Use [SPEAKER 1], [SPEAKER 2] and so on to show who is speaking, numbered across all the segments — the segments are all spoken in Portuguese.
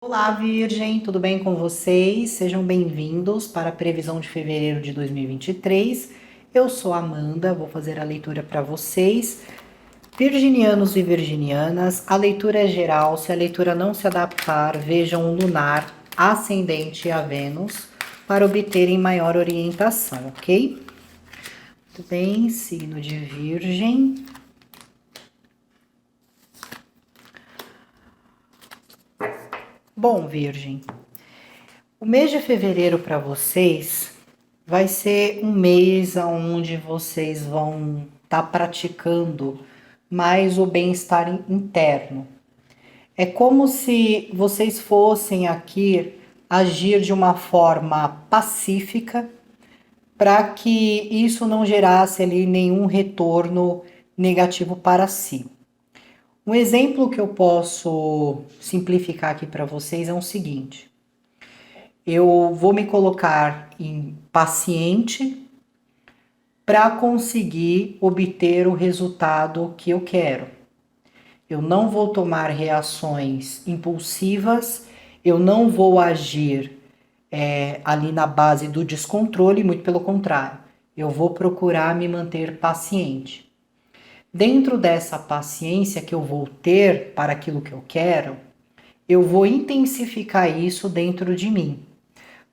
[SPEAKER 1] Olá, Virgem, tudo bem com vocês? Sejam bem-vindos para a previsão de fevereiro de 2023. Eu sou a Amanda, vou fazer a leitura para vocês. Virginianos e virginianas, a leitura é geral. Se a leitura não se adaptar, vejam o lunar, ascendente e a Vênus para obterem maior orientação, ok? Muito bem, signo de Virgem. Bom, Virgem, o mês de fevereiro para vocês vai ser um mês onde vocês vão estar praticando mais o bem-estar interno. É como se vocês fossem aqui agir de uma forma pacífica para que isso não gerasse ali nenhum retorno negativo para si. Um exemplo que eu posso simplificar aqui para vocês é o seguinte: eu vou me colocar em paciente para conseguir obter o resultado que eu quero. Eu não vou tomar reações impulsivas, eu não vou agir ali na base do descontrole, muito pelo contrário, eu vou procurar me manter paciente. Dentro dessa paciência que eu vou ter para aquilo que eu quero, eu vou intensificar isso dentro de mim,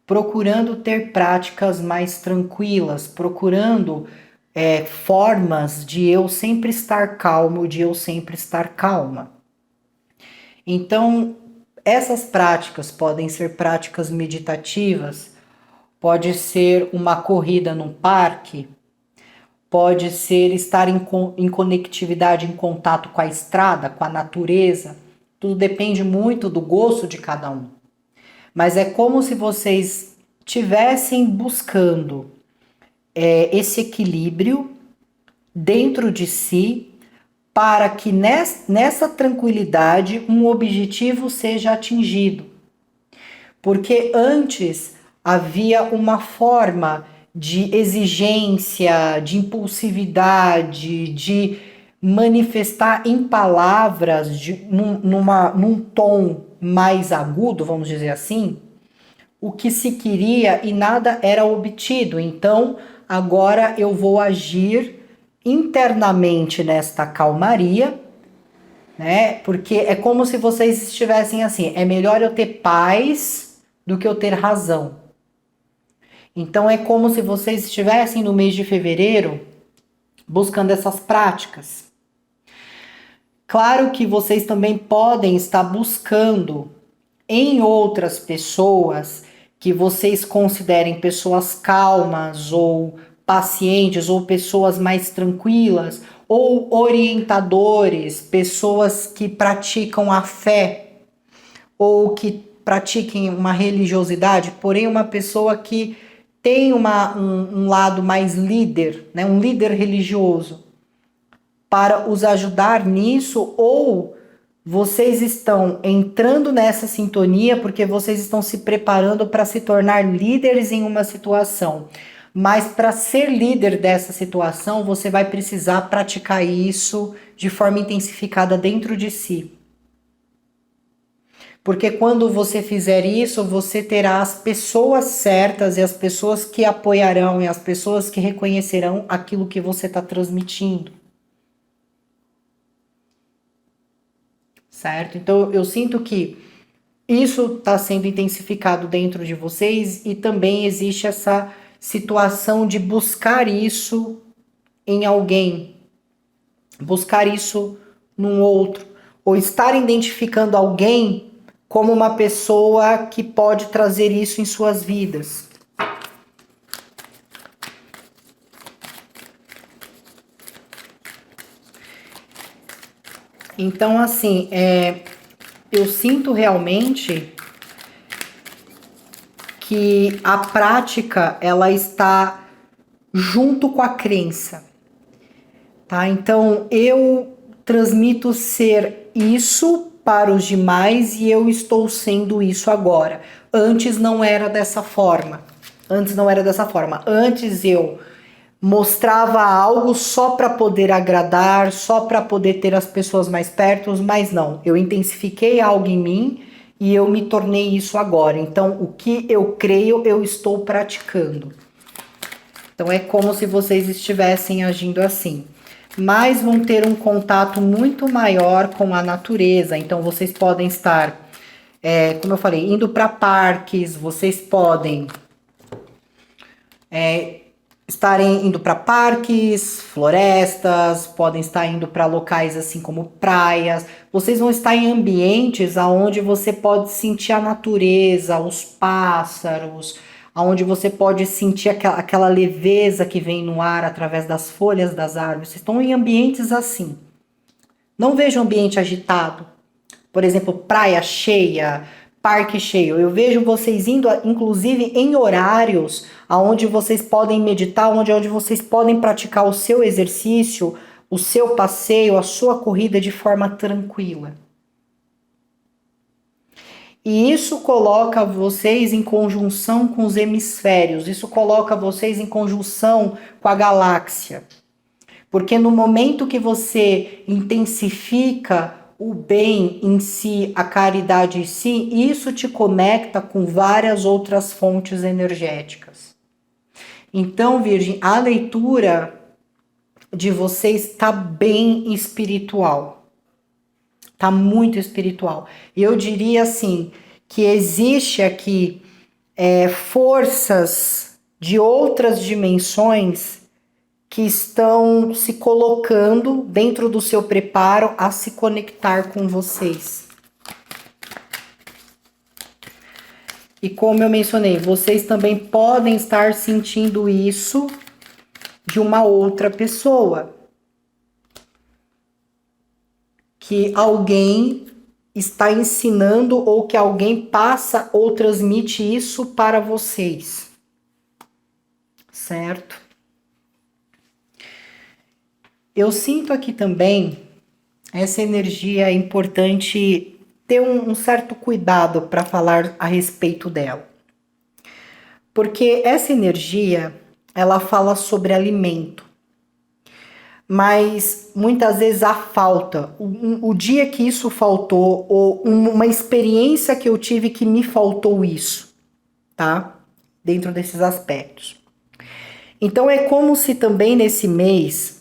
[SPEAKER 1] procurando ter práticas mais tranquilas, procurando formas de eu sempre estar calmo, de eu sempre estar calma. Então, essas práticas podem ser práticas meditativas, pode ser uma corrida num parque, pode ser estar em conectividade, em contato com a estrada, com a natureza. Tudo depende muito do gosto de cada um. Mas é como se vocês estivessem buscando esse equilíbrio dentro de si para que nessa tranquilidade um objetivo seja atingido. Porque antes havia uma forma de exigência, de impulsividade, de manifestar em palavras, num tom mais agudo, vamos dizer assim, o que se queria e nada era obtido. Então, agora eu vou agir internamente nesta calmaria, né? Porque é como se vocês estivessem assim, é melhor eu ter paz do que eu ter razão. Então é como se vocês estivessem no mês de fevereiro buscando essas práticas. Claro que vocês também podem estar buscando em outras pessoas que vocês considerem pessoas calmas ou pacientes ou pessoas mais tranquilas ou orientadores, pessoas que praticam a fé ou que pratiquem uma religiosidade, porém uma pessoa que tem um lado mais líder, né, um líder religioso, para os ajudar nisso, ou vocês estão entrando nessa sintonia porque vocês estão se preparando para se tornar líderes em uma situação. Mas para ser líder dessa situação, você vai precisar praticar isso de forma intensificada dentro de si. Porque quando você fizer isso, você terá as pessoas certas e as pessoas que apoiarão e as pessoas que reconhecerão aquilo que você está transmitindo. Certo? Então eu sinto que isso está sendo intensificado dentro de vocês e também existe essa situação de buscar isso em alguém, buscar isso num outro, ou estar identificando alguém como uma pessoa que pode trazer isso em suas vidas. Então, assim, eu sinto realmente que a prática, ela está junto com a crença, tá? Então, eu transmito ser isso para os demais e eu estou sendo isso agora. Antes não era dessa forma. Antes eu mostrava algo só para poder agradar, só para poder ter as pessoas mais perto, mas não. Eu intensifiquei algo em mim e eu me tornei isso agora. Então, o que eu creio, eu estou praticando. Então, é como se vocês estivessem agindo assim. Mas vão ter um contato muito maior com a natureza. Então, vocês podem estar, como eu falei, indo para parques, vocês podem estarem indo para parques, florestas, podem estar indo para locais assim como praias. Vocês vão estar em ambientes aonde você pode sentir a natureza, os pássaros, aonde você pode sentir aquela leveza que vem no ar através das folhas das árvores. Vocês estão em ambientes assim. Não vejo um ambiente agitado. Por exemplo, praia cheia, parque cheio. Eu vejo vocês indo, inclusive, em horários onde vocês podem meditar, onde vocês podem praticar o seu exercício, o seu passeio, a sua corrida de forma tranquila. E isso coloca vocês em conjunção com os hemisférios, isso coloca vocês em conjunção com a galáxia. Porque no momento que você intensifica o bem em si, a caridade em si, isso te conecta com várias outras fontes energéticas. Então, Virgem, a leitura de vocês está bem espiritual. Está muito espiritual. E eu diria assim, que existe aqui forças de outras dimensões que estão se colocando dentro do seu preparo a se conectar com vocês. E como eu mencionei, vocês também podem estar sentindo isso de uma outra pessoa. Que alguém está ensinando ou que alguém passa ou transmite isso para vocês. Certo? Eu sinto aqui também essa energia, é importante ter um certo cuidado para falar a respeito dela. Porque essa energia, ela fala sobre alimento. Mas muitas vezes há falta. O dia que isso faltou, ou uma experiência que eu tive que me faltou isso, tá? Dentro desses aspectos. Então é como se também nesse mês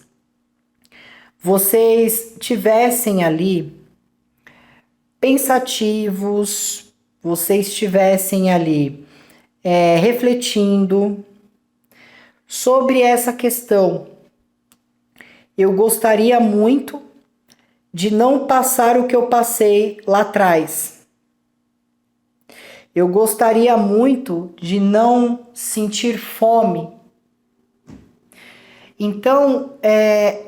[SPEAKER 1] vocês tivessem ali pensativos, vocês estivessem ali refletindo sobre essa questão. Eu gostaria muito de não passar o que eu passei lá atrás. Eu gostaria muito de não sentir fome. Então,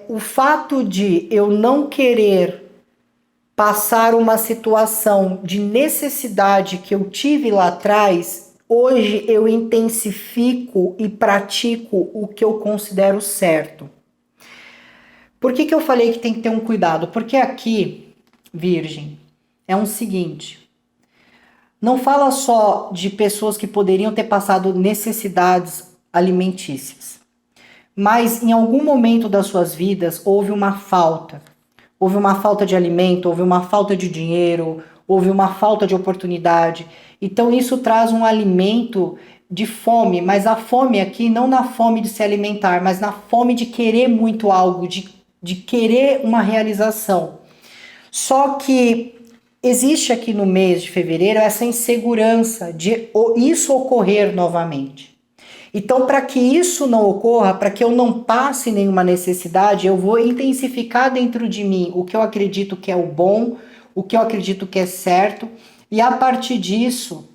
[SPEAKER 1] o fato de eu não querer passar uma situação de necessidade que eu tive lá atrás, hoje eu intensifico e pratico o que eu considero certo. Por que eu falei que tem que ter um cuidado? Porque aqui, Virgem, é o seguinte, não fala só de pessoas que poderiam ter passado necessidades alimentícias, mas em algum momento das suas vidas houve uma falta de alimento, houve uma falta de dinheiro, houve uma falta de oportunidade. Então isso traz um alimento de fome, mas a fome aqui não na fome de se alimentar, mas na fome de querer muito algo, de querer uma realização. Só que existe aqui no mês de fevereiro essa insegurança de isso ocorrer novamente. Então, para que isso não ocorra, para que eu não passe nenhuma necessidade, eu vou intensificar dentro de mim o que eu acredito que é o bom, o que eu acredito que é certo, e a partir disso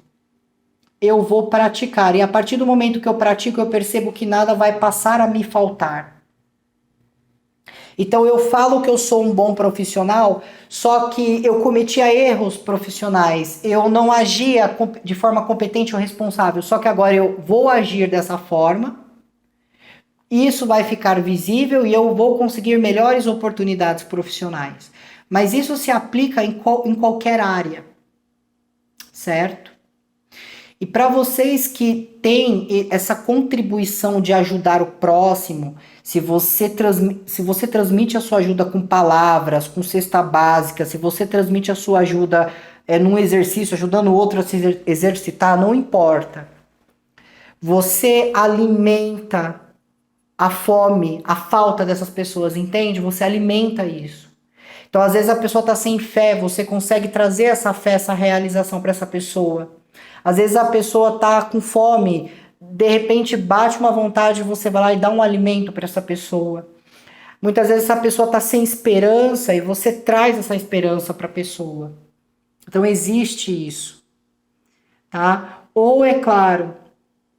[SPEAKER 1] eu vou praticar. E a partir do momento que eu pratico, eu percebo que nada vai passar a me faltar. Então eu falo que eu sou um bom profissional, só que eu cometia erros profissionais, eu não agia de forma competente ou responsável, só que agora eu vou agir dessa forma, isso vai ficar visível e eu vou conseguir melhores oportunidades profissionais. Mas isso se aplica em qualquer área, certo? E para vocês que têm essa contribuição de ajudar o próximo, se você transmite a sua ajuda com palavras, com cesta básica, se você transmite a sua ajuda num exercício, ajudando o outro a se exercitar, não importa. Você alimenta a fome, a falta dessas pessoas, entende? Você alimenta isso. Então, às vezes a pessoa está sem fé, você consegue trazer essa fé, essa realização para essa pessoa. Às vezes a pessoa está com fome, de repente bate uma vontade, você vai lá e dá um alimento para essa pessoa. Muitas vezes essa pessoa está sem esperança e você traz essa esperança para a pessoa. Então existe isso, tá? Ou é claro,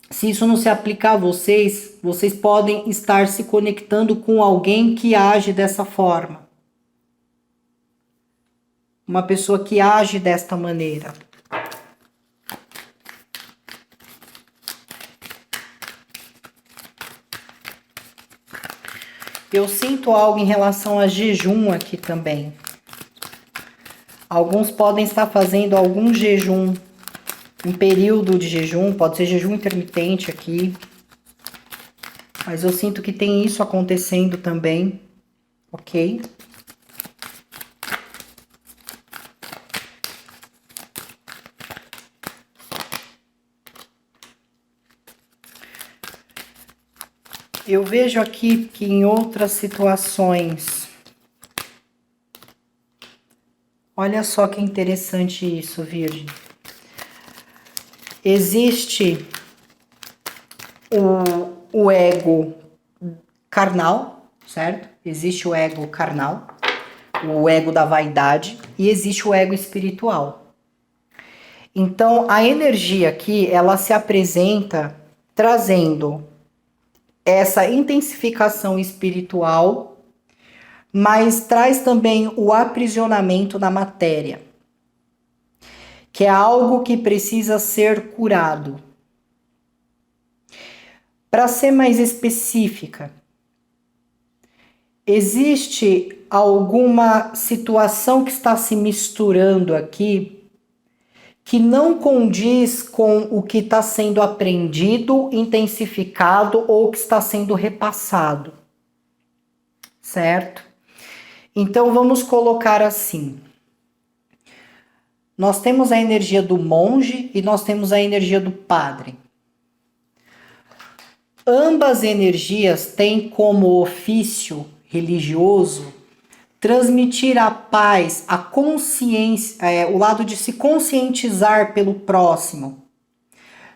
[SPEAKER 1] se isso não se aplicar a vocês, vocês podem estar se conectando com alguém que age dessa forma. Uma pessoa que age desta maneira. Eu sinto algo em relação a jejum aqui também. Alguns podem estar fazendo algum jejum, um período de jejum, pode ser jejum intermitente aqui. Mas eu sinto que tem isso acontecendo também, ok? Eu vejo aqui que em outras situações, olha só que interessante isso, Virgem. Existe o ego carnal, certo? Existe o ego carnal, o ego da vaidade, e existe o ego espiritual. Então, a energia aqui, ela se apresenta trazendo essa intensificação espiritual, mas traz também o aprisionamento na matéria, que é algo que precisa ser curado. Para ser mais específica, existe alguma situação que está se misturando aqui que não condiz com o que está sendo aprendido, intensificado ou que está sendo repassado, certo? Então vamos colocar assim. Nós temos a energia do monge e nós temos a energia do padre. Ambas energias têm como ofício religioso transmitir a paz, a consciência, o lado de se conscientizar pelo próximo,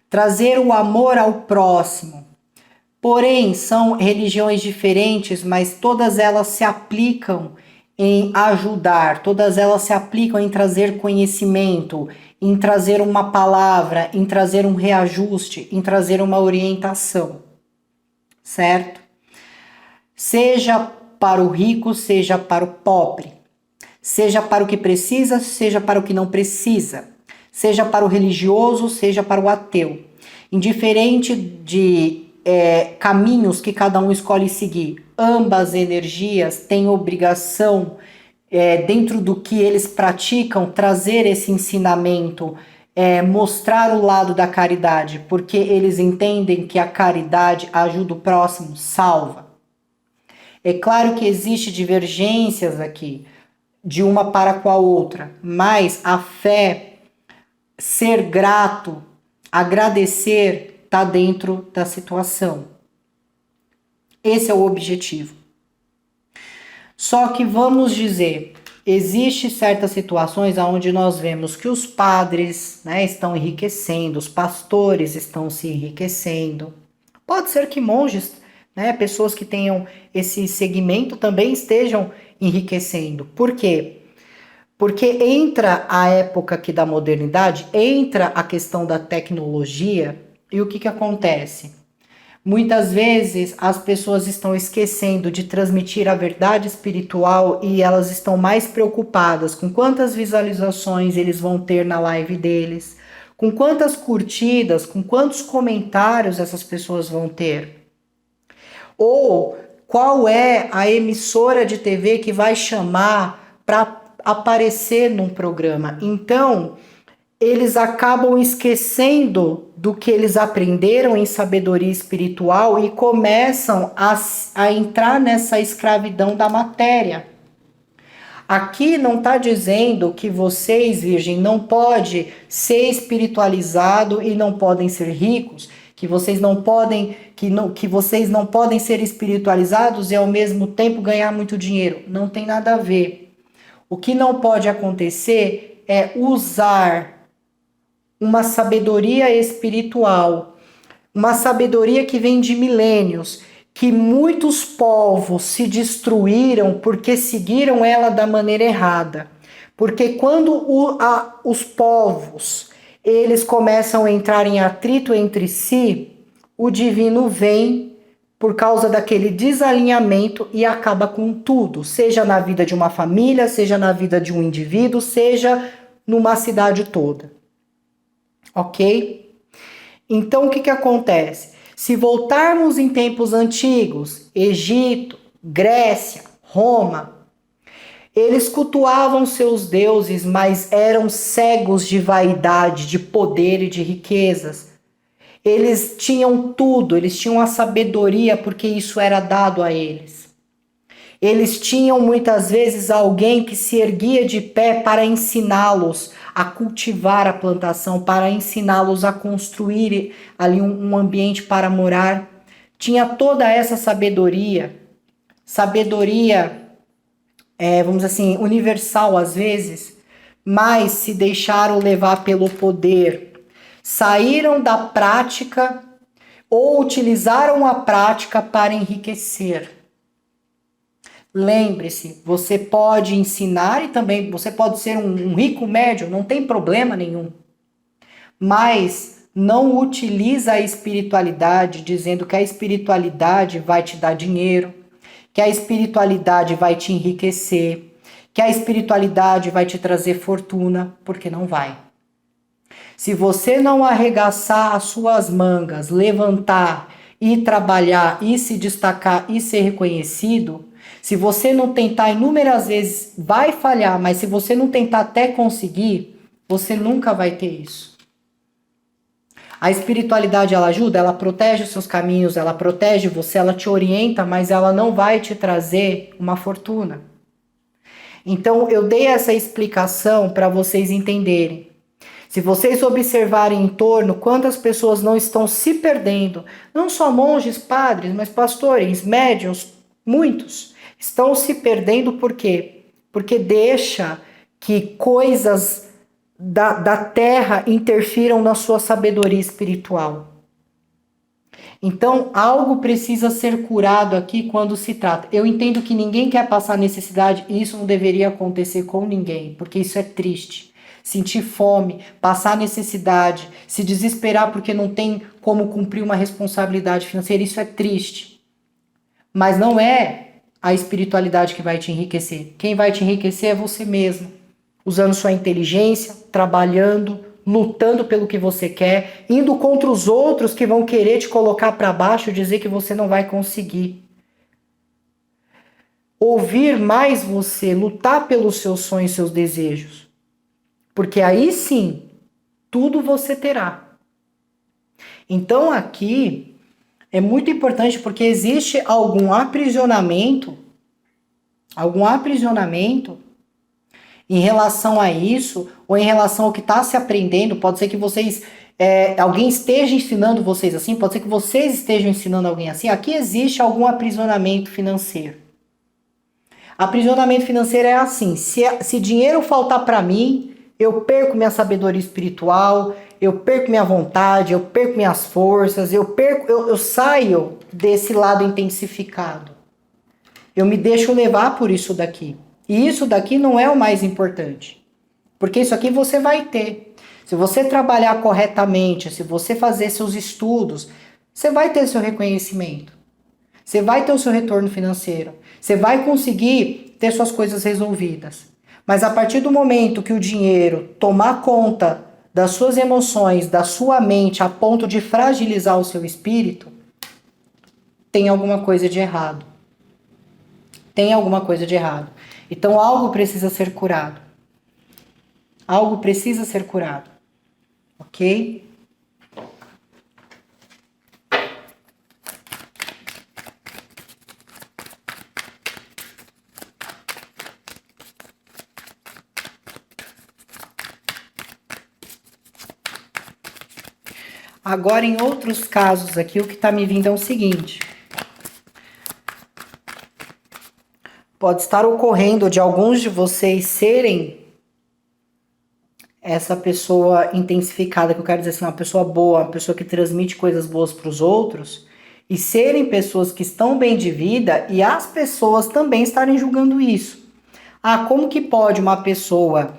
[SPEAKER 1] trazer o amor ao próximo. Porém, são religiões diferentes, mas todas elas se aplicam em ajudar, todas elas se aplicam em trazer conhecimento, em trazer uma palavra, em trazer um reajuste, em trazer uma orientação, certo? Seja para o rico, seja para o pobre, seja para o que precisa, seja para o que não precisa, seja para o religioso, seja para o ateu, indiferente de caminhos que cada um escolhe seguir, ambas energias têm obrigação, dentro do que eles praticam, trazer esse ensinamento, mostrar o lado da caridade, porque eles entendem que a caridade ajuda o próximo, salva. É claro que existe divergências aqui, de uma para com a outra, mas a fé, ser grato, agradecer, está dentro da situação. Esse é o objetivo. Só que vamos dizer, existe certas situações onde nós vemos que os padres, né, estão enriquecendo, os pastores estão se enriquecendo. Pode ser que monges, né, pessoas que tenham esse segmento também estejam enriquecendo. Por quê? Porque entra a época aqui da modernidade, entra a questão da tecnologia e o que acontece? Muitas vezes as pessoas estão esquecendo de transmitir a verdade espiritual e elas estão mais preocupadas com quantas visualizações eles vão ter na live deles, com quantas curtidas, com quantos comentários essas pessoas vão ter. Ou qual é a emissora de TV que vai chamar para aparecer num programa. Então, eles acabam esquecendo do que eles aprenderam em sabedoria espiritual e começam a entrar nessa escravidão da matéria. Aqui não está dizendo que vocês, virgem, não pode ser espiritualizado e não podem ser ricos, que vocês não podem, que vocês não podem ser espiritualizados e ao mesmo tempo ganhar muito dinheiro. Não tem nada a ver. O que não pode acontecer é usar uma sabedoria espiritual, uma sabedoria que vem de milênios, que muitos povos se destruíram porque seguiram ela da maneira errada. Porque quando os povos eles começam a entrar em atrito entre si, o divino vem por causa daquele desalinhamento e acaba com tudo, seja na vida de uma família, seja na vida de um indivíduo, seja numa cidade toda. Ok? Então o que acontece? Se voltarmos em tempos antigos, Egito, Grécia, Roma, eles cultuavam seus deuses, mas eram cegos de vaidade, de poder e de riquezas. Eles tinham tudo, eles tinham a sabedoria porque isso era dado a eles. Eles tinham muitas vezes alguém que se erguia de pé para ensiná-los a cultivar a plantação, para ensiná-los a construir ali um ambiente para morar. Tinha toda essa sabedoria, vamos dizer assim, universal às vezes, mas se deixaram levar pelo poder. Saíram da prática ou utilizaram a prática para enriquecer. Lembre-se, você pode ensinar e também você pode ser um rico médio, não tem problema nenhum. Mas não utiliza a espiritualidade dizendo que a espiritualidade vai te dar dinheiro, que a espiritualidade vai te enriquecer, que a espiritualidade vai te trazer fortuna, porque não vai. Se você não arregaçar as suas mangas, levantar e trabalhar e se destacar e ser reconhecido, se você não tentar inúmeras vezes, vai falhar, mas se você não tentar até conseguir, você nunca vai ter isso. A espiritualidade, ela ajuda, ela protege os seus caminhos, ela protege você, ela te orienta, mas ela não vai te trazer uma fortuna. Então, eu dei essa explicação para vocês entenderem. Se vocês observarem em torno, quantas pessoas não estão se perdendo, não só monges, padres, mas pastores, médiuns, muitos, estão se perdendo por quê? Porque deixa que coisas da terra interfiram na sua sabedoria espiritual. Então, algo precisa ser curado aqui quando se trata. Eu entendo que ninguém quer passar necessidade e isso não deveria acontecer com ninguém, porque isso é triste. Sentir fome, passar necessidade, se desesperar porque não tem como cumprir uma responsabilidade financeira, isso é triste. Mas não é a espiritualidade que vai te enriquecer. Quem vai te enriquecer é você mesmo, usando sua inteligência, trabalhando, lutando pelo que você quer, indo contra os outros que vão querer te colocar para baixo, dizer que você não vai conseguir. Ouvir mais você, lutar pelos seus sonhos e seus desejos. Porque aí sim, tudo você terá. Então aqui é muito importante porque existe algum aprisionamento em relação a isso, ou em relação ao que está se aprendendo. Pode ser que vocês, alguém esteja ensinando vocês assim, pode ser que vocês estejam ensinando alguém assim. Aqui existe algum aprisionamento financeiro. Aprisionamento financeiro é assim, se dinheiro faltar para mim, eu perco minha sabedoria espiritual, eu perco minha vontade, eu perco minhas forças, eu saio desse lado intensificado. Eu me deixo levar por isso daqui. E isso daqui não é o mais importante. Porque isso aqui você vai ter. Se você trabalhar corretamente, se você fazer seus estudos, você vai ter seu reconhecimento. Você vai ter o seu retorno financeiro. Você vai conseguir ter suas coisas resolvidas. Mas a partir do momento que o dinheiro tomar conta das suas emoções, da sua mente, a ponto de fragilizar o seu espírito, tem alguma coisa de errado. Tem alguma coisa de errado. Então algo precisa ser curado. Algo precisa ser curado. Ok? Agora, em outros casos aqui, o que tá me vindo é o seguinte. Pode estar ocorrendo de alguns de vocês serem essa pessoa intensificada, que eu quero dizer assim, uma pessoa boa, uma pessoa que transmite coisas boas para os outros, e serem pessoas que estão bem de vida e as pessoas também estarem julgando isso. Ah, como que pode uma pessoa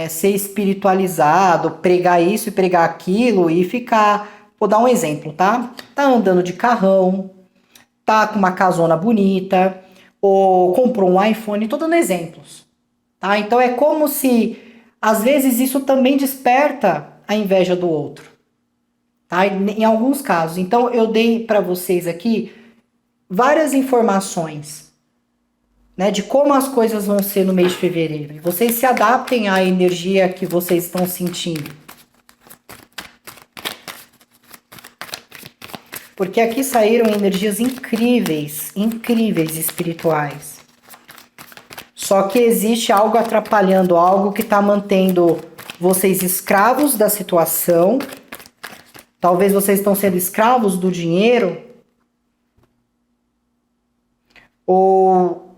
[SPEAKER 1] ser espiritualizado, pregar isso e pregar aquilo e ficar... Vou dar um exemplo, tá? Tá andando de carrão, tá com uma casona bonita, ou comprou um iPhone, tô dando exemplos, tá? Então é como se, às vezes, isso também desperta a inveja do outro, tá? Em alguns casos. Então eu dei para vocês aqui várias informações, né, de como as coisas vão ser no mês de fevereiro. E vocês se adaptem à energia que vocês estão sentindo. Porque aqui saíram energias incríveis, incríveis espirituais. Só que existe algo atrapalhando, algo que está mantendo vocês escravos da situação. Talvez vocês estão sendo escravos do dinheiro. Ou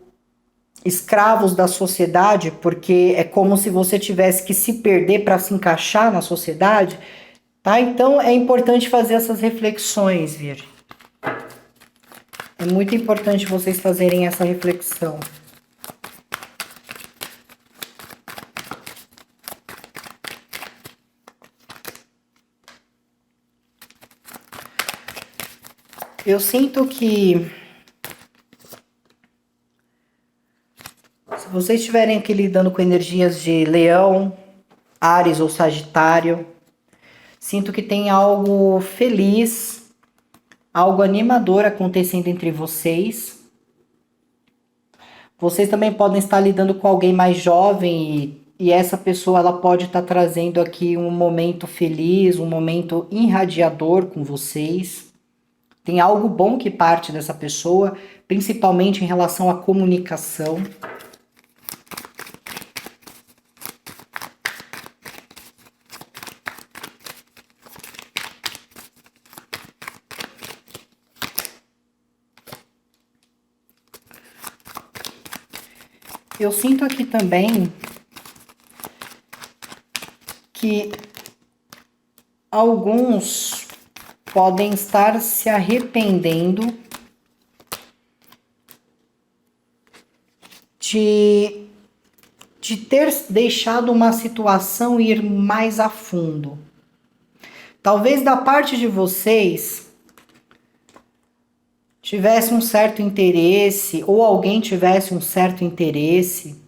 [SPEAKER 1] escravos da sociedade, porque é como se você tivesse que se perder para se encaixar na sociedade. Tá? Então é importante fazer essas reflexões, Virgem. É muito importante vocês fazerem essa reflexão. Eu sinto que se vocês estiverem aqui lidando com energias de Leão, Áries ou Sagitário, sinto que tem algo feliz, algo animador acontecendo entre vocês. Vocês também podem estar lidando com alguém mais jovem e essa pessoa ela pode estar trazendo aqui um momento feliz, um momento irradiador com vocês. Tem algo bom que parte dessa pessoa, principalmente em relação à comunicação. Eu sinto aqui também que alguns podem estar se arrependendo de ter deixado uma situação ir mais a fundo. Talvez da parte de vocês tivesse um certo interesse, ou alguém tivesse um certo interesse,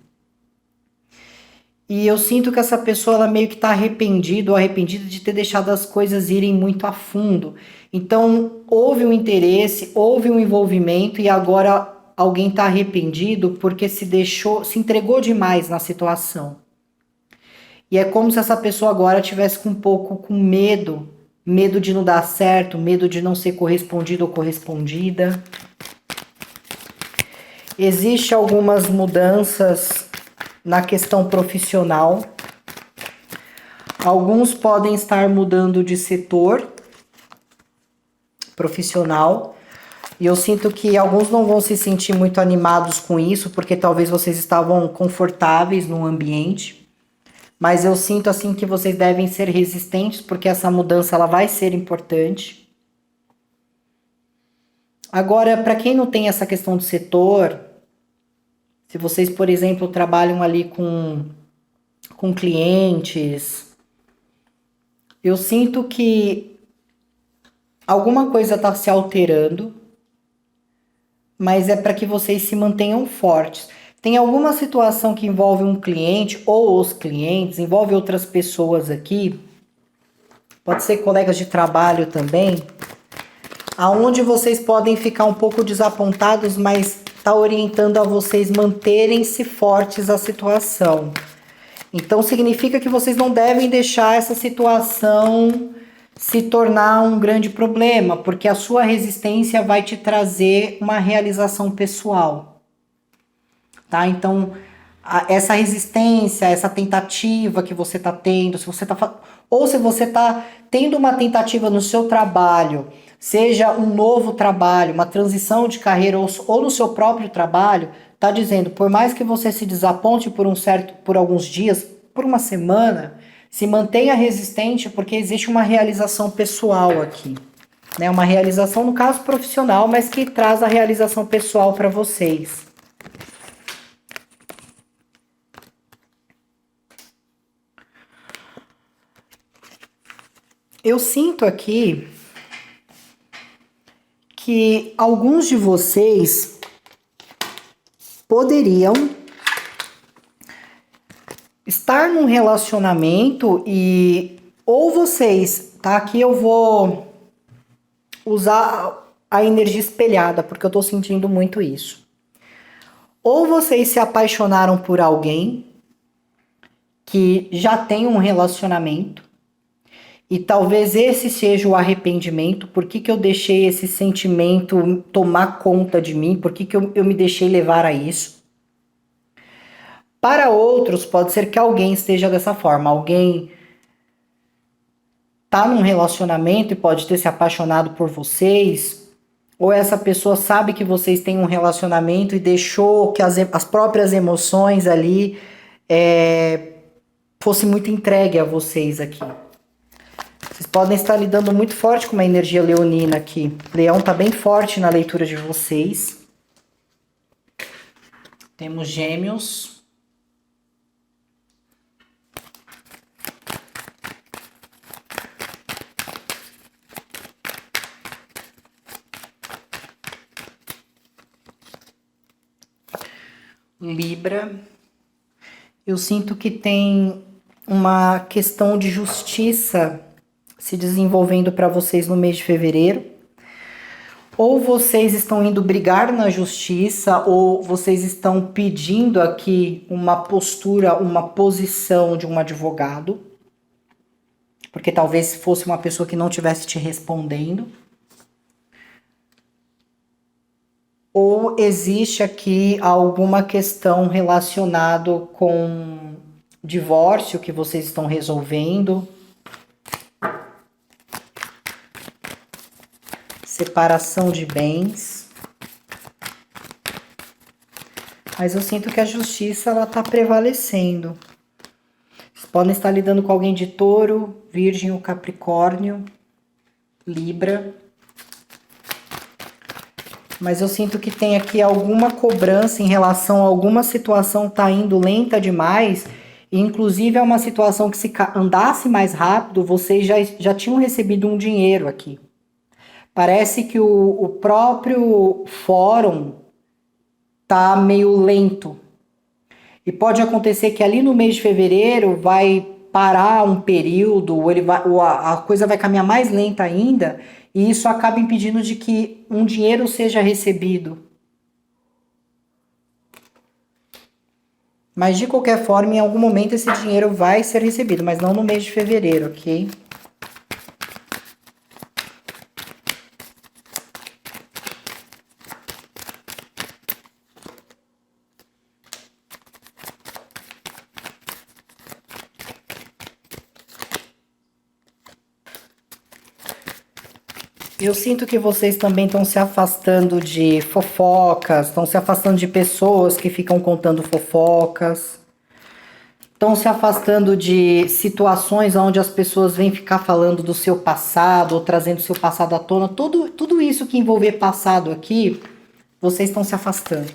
[SPEAKER 1] e eu sinto que essa pessoa ela meio que está arrependida ou arrependida de ter deixado as coisas irem muito a fundo. Então houve um interesse, houve um envolvimento e agora alguém está arrependido porque se entregou demais na situação. E é como se essa pessoa agora tivesse com um pouco com medo de não dar certo, medo de não ser correspondido ou correspondida. Existem algumas mudanças na questão profissional. Alguns podem estar mudando de setor profissional. E eu sinto que alguns não vão se sentir muito animados com isso, porque talvez vocês estavam confortáveis no ambiente. Mas eu sinto assim que vocês devem ser resistentes, porque essa mudança ela vai ser importante. Agora, para quem não tem essa questão do setor, se vocês, por exemplo, trabalham ali com clientes, eu sinto que alguma coisa está se alterando, mas é para que vocês se mantenham fortes. Tem alguma situação que envolve um cliente ou os clientes, envolve outras pessoas aqui, pode ser colegas de trabalho também, aonde vocês podem ficar um pouco desapontados, mas está orientando a vocês manterem-se fortes à situação. Então significa que vocês não devem deixar essa situação se tornar um grande problema, porque a sua resistência vai te trazer uma realização pessoal. Tá? Então, essa resistência, essa tentativa que você está tendo, ou se você está tendo uma tentativa no seu trabalho, seja um novo trabalho, uma transição de carreira ou no seu próprio trabalho, tá dizendo, por mais que você se desaponte por alguns dias, por uma semana, se mantenha resistente porque existe uma realização pessoal aqui, né? Uma realização, no caso, profissional, mas que traz a realização pessoal para vocês. Eu sinto aqui que alguns de vocês poderiam estar num relacionamento e ou vocês, tá? Aqui eu vou usar a energia espelhada, porque eu tô sentindo muito isso. Ou vocês se apaixonaram por alguém que já tem um relacionamento, e talvez esse seja o arrependimento. Por que eu deixei esse sentimento tomar conta de mim? Por que eu me deixei levar a isso? Para outros, pode ser que alguém esteja dessa forma. Alguém tá num relacionamento e pode ter se apaixonado por vocês, ou essa pessoa sabe que vocês têm um relacionamento e deixou que as próprias emoções ali fosse muito entregue a vocês aqui. Vocês podem estar lidando muito forte com uma energia leonina aqui. Leão tá bem forte na leitura de vocês. Temos Gêmeos. Libra. Eu sinto que tem uma questão de justiça se desenvolvendo para vocês no mês de fevereiro. Ou vocês estão indo brigar na justiça, ou vocês estão pedindo aqui uma postura, uma posição de um advogado, porque talvez fosse uma pessoa que não estivesse te respondendo. Ou existe aqui alguma questão relacionada com divórcio que vocês estão resolvendo, separação de bens. Mas eu sinto que a justiça ela tá prevalecendo. Vocês podem estar lidando com alguém de Touro, Virgem ou Capricórnio, Libra. Mas eu sinto que tem aqui alguma cobrança em relação a alguma situação tá indo lenta demais. E inclusive é uma situação que se andasse mais rápido, vocês já tinham recebido um dinheiro aqui. Parece que o próprio fórum tá meio lento. E pode acontecer que ali no mês de fevereiro vai parar um período, ou a coisa vai caminhar mais lenta ainda, e isso acaba impedindo de que um dinheiro seja recebido. Mas de qualquer forma, em algum momento esse dinheiro vai ser recebido, mas não no mês de fevereiro, ok? Eu sinto que vocês também estão se afastando de fofocas, estão se afastando de pessoas que ficam contando fofocas, estão se afastando de situações onde as pessoas vêm ficar falando do seu passado, ou trazendo o seu passado à tona. Tudo isso que envolver passado aqui, vocês estão se afastando.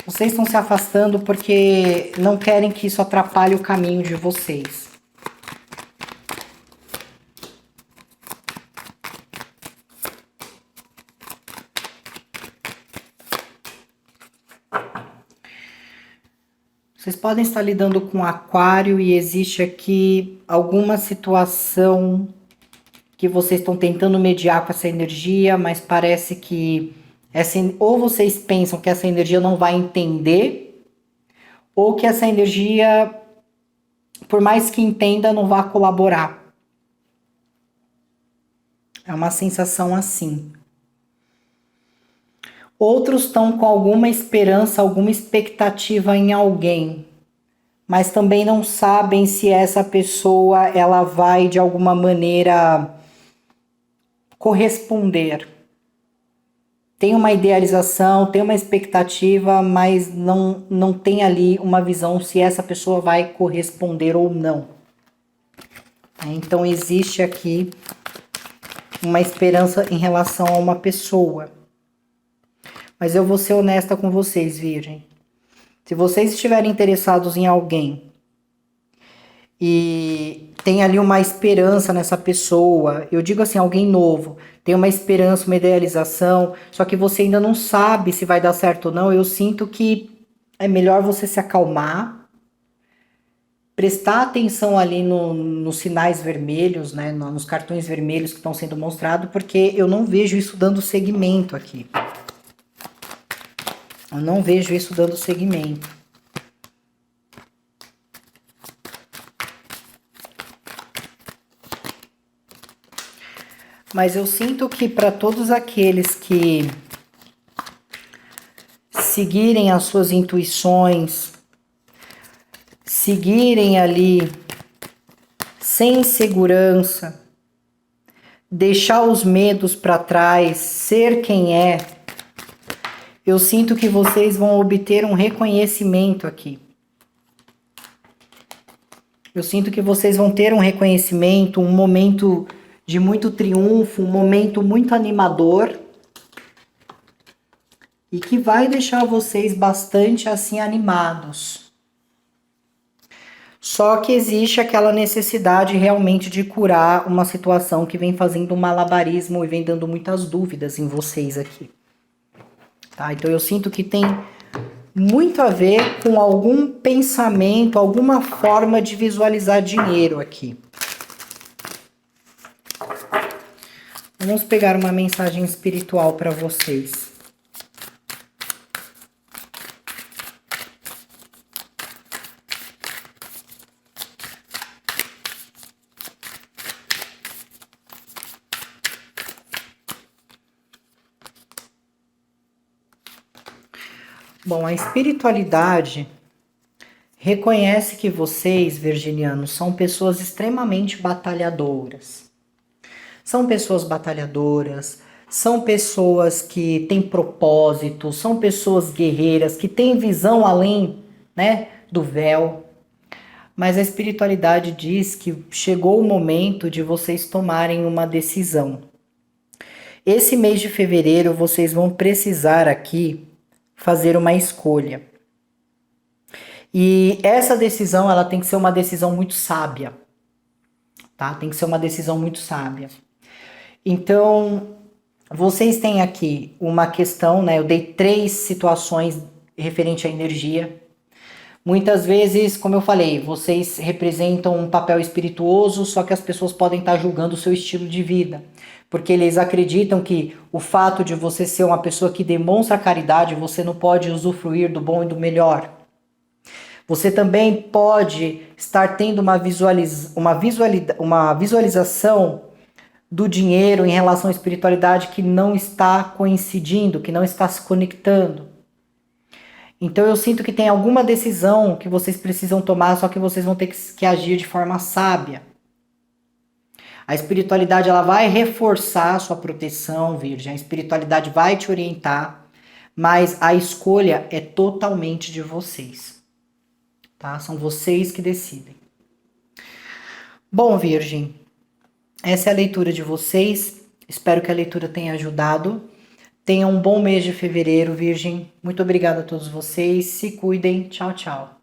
[SPEAKER 1] Vocês estão se afastando porque não querem que isso atrapalhe o caminho de vocês. Vocês podem estar lidando com Aquário e existe aqui alguma situação que vocês estão tentando mediar com essa energia, mas parece que ou vocês pensam que essa energia não vai entender, ou que essa energia, por mais que entenda, não vai colaborar. É uma sensação assim. Outros estão com alguma esperança, alguma expectativa em alguém, mas também não sabem se essa pessoa ela vai de alguma maneira corresponder. Tem uma idealização, tem uma expectativa, mas não tem ali uma visão se essa pessoa vai corresponder ou não. Então existe aqui uma esperança em relação a uma pessoa. Mas eu vou ser honesta com vocês, Virgem. Se vocês estiverem interessados em alguém e tem ali uma esperança nessa pessoa, eu digo assim, alguém novo, tem uma esperança, uma idealização, só que você ainda não sabe se vai dar certo ou não, eu sinto que é melhor você se acalmar, prestar atenção ali nos sinais vermelhos, né, nos cartões vermelhos que estão sendo mostrados, porque eu não vejo isso dando seguimento aqui. Eu não vejo isso dando seguimento. Mas eu sinto que para todos aqueles que seguirem as suas intuições, seguirem ali sem insegurança, deixar os medos para trás, ser quem é, eu sinto que vocês vão obter um reconhecimento aqui. Eu sinto que vocês vão ter um reconhecimento, um momento de muito triunfo, um momento muito animador e que vai deixar vocês bastante assim animados. Só que existe aquela necessidade realmente de curar uma situação que vem fazendo um malabarismo e vem dando muitas dúvidas em vocês aqui. Tá? Então eu sinto que tem muito a ver com algum pensamento, alguma forma de visualizar dinheiro aqui. Vamos pegar uma mensagem espiritual para vocês. Bom, a espiritualidade reconhece que vocês, virginianos, são pessoas extremamente batalhadoras. São pessoas batalhadoras, são pessoas que têm propósito, são pessoas guerreiras, que têm visão além, né, do véu. Mas a espiritualidade diz que chegou o momento de vocês tomarem uma decisão. Esse mês de fevereiro vocês vão precisar aqui fazer uma escolha. E essa decisão, ela tem que ser uma decisão muito sábia, tá? Tem que ser uma decisão muito sábia. Então, vocês têm aqui uma questão, né? Eu dei 3 situações referente à energia. Muitas vezes, como eu falei, vocês representam um papel espirituoso, só que as pessoas podem estar julgando o seu estilo de vida. Porque eles acreditam que o fato de você ser uma pessoa que demonstra caridade, você não pode usufruir do bom e do melhor. Você também pode estar tendo uma visualização do dinheiro em relação à espiritualidade que não está coincidindo, que não está se conectando. Então eu sinto que tem alguma decisão que vocês precisam tomar, só que vocês vão ter que agir de forma sábia. A espiritualidade ela vai reforçar a sua proteção, Virgem. A espiritualidade vai te orientar, mas a escolha é totalmente de vocês. Tá? São vocês que decidem. Bom, Virgem, essa é a leitura de vocês. Espero que a leitura tenha ajudado. Tenham um bom mês de fevereiro, Virgem. Muito obrigada a todos vocês. Se cuidem. Tchau, tchau.